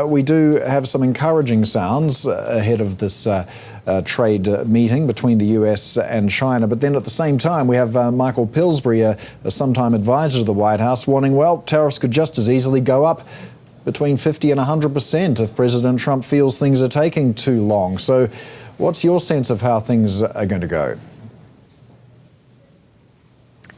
We do have some encouraging sounds ahead of this trade meeting between the U.S. and China. But then at the same time, we have Michael Pillsbury, a sometime advisor to the White House, warning, well, tariffs could just as easily go up between 50 and 100% if President Trump feels things are taking too long. So what's your sense of how things are going to go?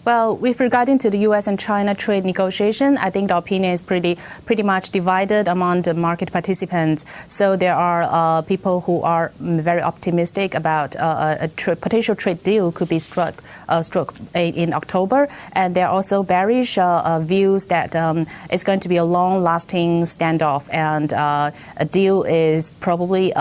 Well, with regarding to the U.S. and China trade negotiation, I think the opinion is pretty much divided among the market participants. So there are people who are very optimistic about a potential trade deal could be struck in October, and there are also bearish views that it's going to be a long-lasting standoff, and a deal is probably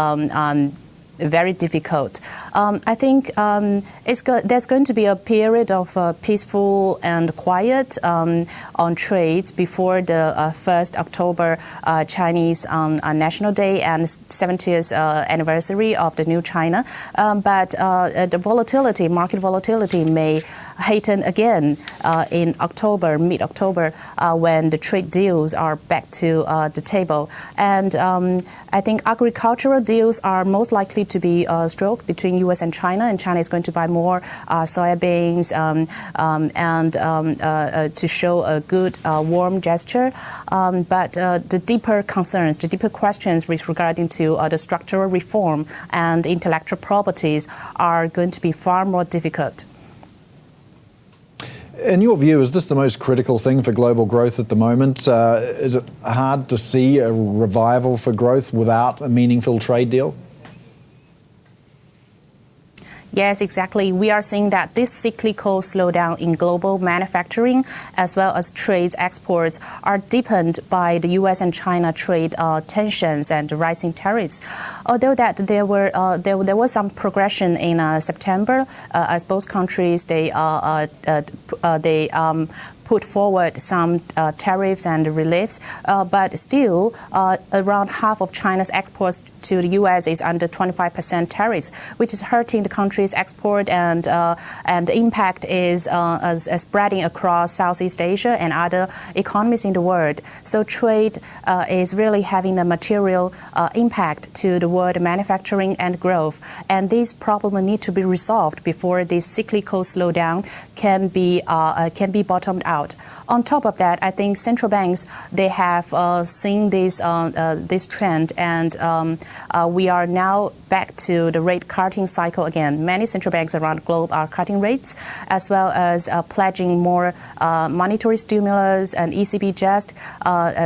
very difficult. I think there's going to be a period of peaceful and quiet on trades before the 1st October Chinese National Day and 70th anniversary of the new China. But the volatility, market volatility may heighten again in October, mid-October, when the trade deals are back to the table. And I think agricultural deals are most likely to be struck between U.S. and China is going to buy more soybeans and to show a good warm gesture. But the deeper concerns, the deeper questions with regarding to the structural reform and intellectual properties are going to be far more difficult. In your view, is this the most critical thing for global growth at the moment? Is it hard to see a revival for growth without a meaningful trade deal? Yes, exactly. We are seeing that this cyclical slowdown in global manufacturing as well as trade exports are deepened by the U.S. and China trade tensions and rising tariffs. Although that there was some progression in September, as both countries they put forward some tariffs and reliefs, but still around half of China's exports to the U.S. is under 25% tariffs, which is hurting the country's export, and the impact is spreading across Southeast Asia and other economies in the world. So trade is really having a material impact to the world manufacturing and growth, and these problems need to be resolved before this cyclical slowdown can be bottomed out. On top of that, I think central banks they have seen this trend, and we are now back to the rate cutting cycle again. Many central banks around the globe are cutting rates, as well as pledging more monetary stimulus, and ECB just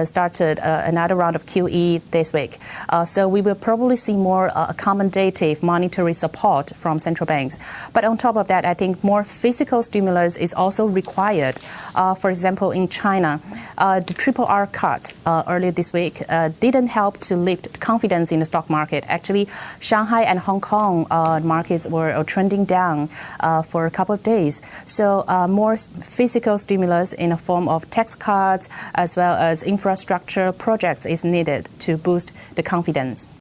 started another round of QE this week. So we will probably see more accommodative monetary support from central banks. But on top of that, I think more physical stimulus is also required. For example, in China, the triple R cut earlier this week didn't help to lift confidence in the stock market. Actually, Shanghai and Hong Kong markets were trending down for a couple of days. So more physical stimulus in the form of tax cuts as well as infrastructure projects is needed to boost the confidence.